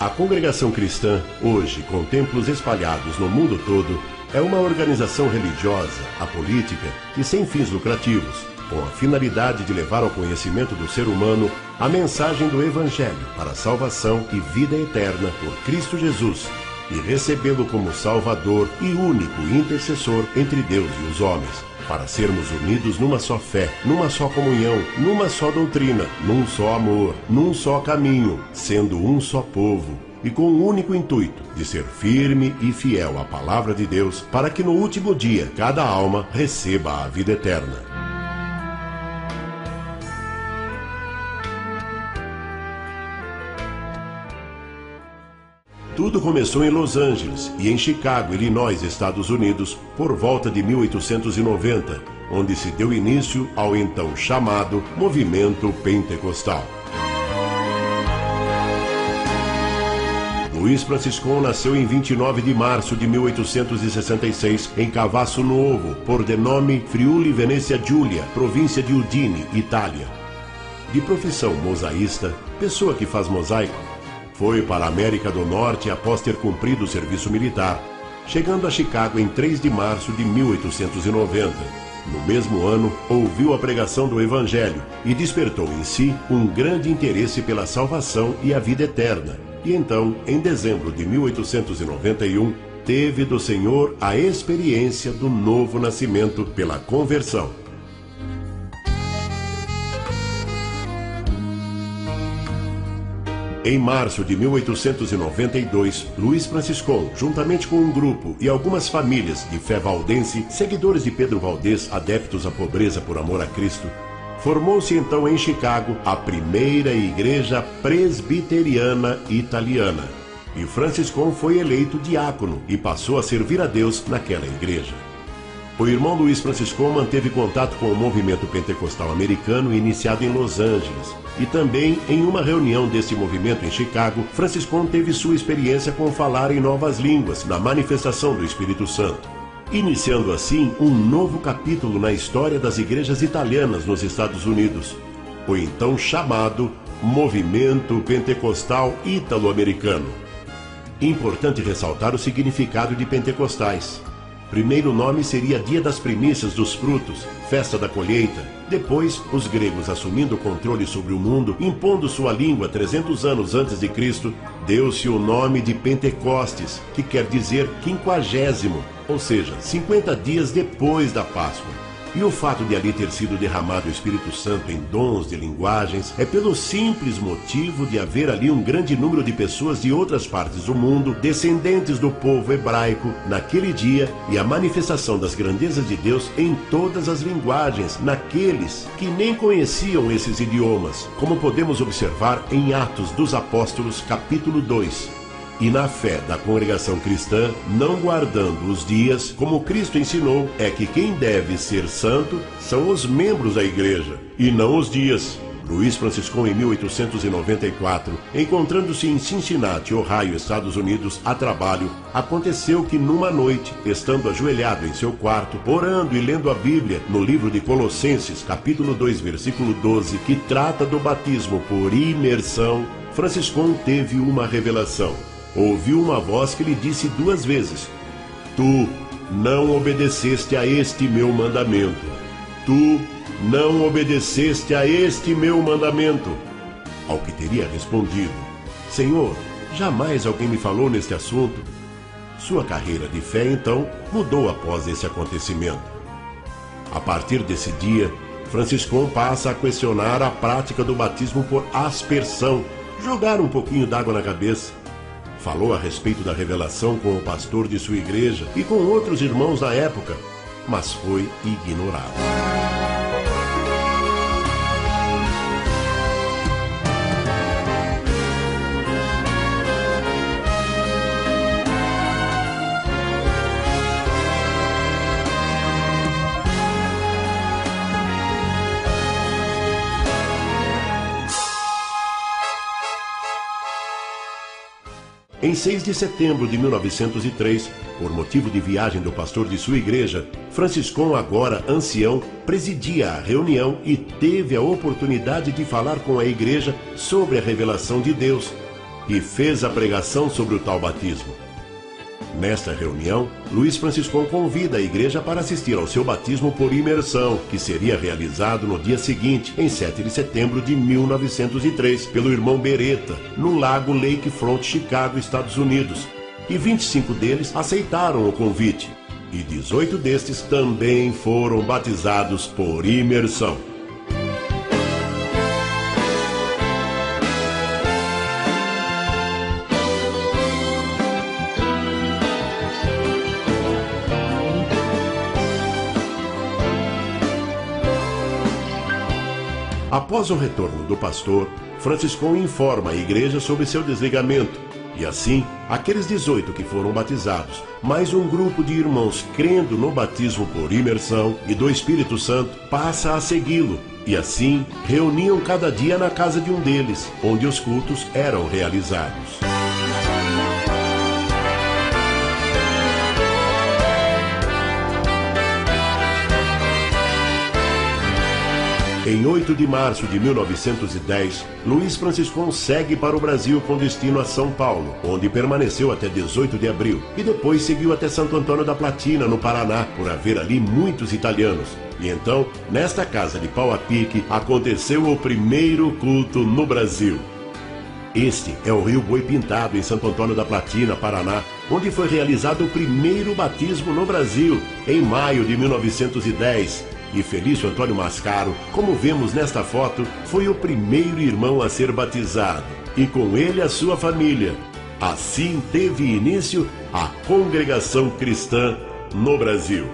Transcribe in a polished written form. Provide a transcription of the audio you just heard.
A Congregação Cristã, hoje com templos espalhados no mundo todo, é uma organização religiosa, apolítica e sem fins lucrativos, com a finalidade de levar ao conhecimento do ser humano a mensagem do Evangelho para a salvação e vida eterna por Cristo Jesus, e recebê-lo como Salvador e único intercessor entre Deus e os homens, para sermos unidos numa só fé, numa só comunhão, numa só doutrina, num só amor, num só caminho, sendo um só povo, e com o único intuito de ser firme e fiel à palavra de Deus, para que no último dia cada alma receba a vida eterna. Tudo começou em Los Angeles e em Chicago, Illinois, Estados Unidos, por volta de 1890, onde se deu início ao então chamado Movimento Pentecostal. Luiz Franciscon nasceu em 29 de março de 1866, em Cavasso Novo, por denome Friuli Venezia Giulia, província de Udine, Itália. De profissão mosaísta, pessoa que faz mosaico, foi para a América do Norte após ter cumprido o serviço militar, chegando a Chicago em 3 de março de 1890. No mesmo ano, ouviu a pregação do Evangelho e despertou em si um grande interesse pela salvação e a vida eterna. E então, em dezembro de 1891, teve do Senhor a experiência do novo nascimento pela conversão. Em março de 1892, Luiz Franciscon, juntamente com um grupo e algumas famílias de fé valdense, seguidores de Pedro Valdez, adeptos à pobreza por amor a Cristo, formou-se então em Chicago a primeira igreja presbiteriana italiana. E Franciscon foi eleito diácono e passou a servir a Deus naquela igreja. O irmão Luiz Franciscon manteve contato com o movimento pentecostal americano iniciado em Los Angeles. E também, em uma reunião desse movimento em Chicago, Franciscon teve sua experiência com falar em novas línguas, na manifestação do Espírito Santo, iniciando assim um novo capítulo na história das igrejas italianas nos Estados Unidos, o então chamado Movimento Pentecostal Ítalo-Americano. Importante ressaltar o significado de pentecostais. Primeiro nome seria Dia das Primícias dos Frutos, Festa da Colheita. Depois, os gregos assumindo o controle sobre o mundo, impondo sua língua 300 anos antes de Cristo, deu-se o nome de Pentecostes, que quer dizer 50º, ou seja, 50 dias depois da Páscoa. E o fato de ali ter sido derramado o Espírito Santo em dons de linguagens é pelo simples motivo de haver ali um grande número de pessoas de outras partes do mundo, descendentes do povo hebraico, naquele dia, e a manifestação das grandezas de Deus em todas as linguagens, naqueles que nem conheciam esses idiomas, como podemos observar em Atos dos Apóstolos, capítulo 2. E na fé da congregação cristã, não guardando os dias, como Cristo ensinou, é que quem deve ser santo são os membros da igreja, e não os dias. Luiz Franciscon, em 1894, encontrando-se em Cincinnati, Ohio, Estados Unidos, a trabalho, aconteceu que numa noite, estando ajoelhado em seu quarto, orando e lendo a Bíblia, no livro de Colossenses, capítulo 2, versículo 12, que trata do batismo por imersão, Franciscon teve uma revelação. Ouviu uma voz que lhe disse 2 vezes: Tu não obedeceste a este meu mandamento. Tu não obedeceste a este meu mandamento. Ao que teria respondido: Senhor, jamais alguém me falou neste assunto. Sua carreira de fé, então, mudou após esse acontecimento. A partir desse dia, Franciscon passa a questionar a prática do batismo por aspersão, jogar um pouquinho d'água na cabeça. Falou a respeito da revelação com o pastor de sua igreja e com outros irmãos da época, mas foi ignorado. Em 6 de setembro de 1903, por motivo de viagem do pastor de sua igreja, Franciscon, agora ancião, presidia a reunião e teve a oportunidade de falar com a igreja sobre a revelação de Deus. e fez a pregação sobre o tal batismo. Nesta reunião, Luiz Franciscão convida a igreja para assistir ao seu batismo por imersão, que seria realizado no dia seguinte, em 7 de setembro de 1903, pelo irmão Beretta, no lago Lakefront, Chicago, Estados Unidos. E 25 deles aceitaram o convite, e 18 destes também foram batizados por imersão. Após o retorno do pastor, Franciscão informa a igreja sobre seu desligamento. E assim, aqueles 18 que foram batizados, mais um grupo de irmãos crendo no batismo por imersão e do Espírito Santo, passa a segui-lo. E assim, reuniam cada dia na casa de um deles, onde os cultos eram realizados. Em 8 de março de 1910, Luiz Franciscão segue para o Brasil com destino a São Paulo, onde permaneceu até 18 de abril, e depois seguiu até Santo Antônio da Platina, no Paraná, por haver ali muitos italianos. E então, nesta casa de pau a pique, aconteceu o primeiro culto no Brasil. Este é o Rio Boi Pintado, em Santo Antônio da Platina, Paraná, onde foi realizado o primeiro batismo no Brasil, em maio de 1910. E Felício Antônio Mascaro, como vemos nesta foto, foi o primeiro irmão a ser batizado, e com ele a sua família. Assim teve início a congregação cristã no Brasil.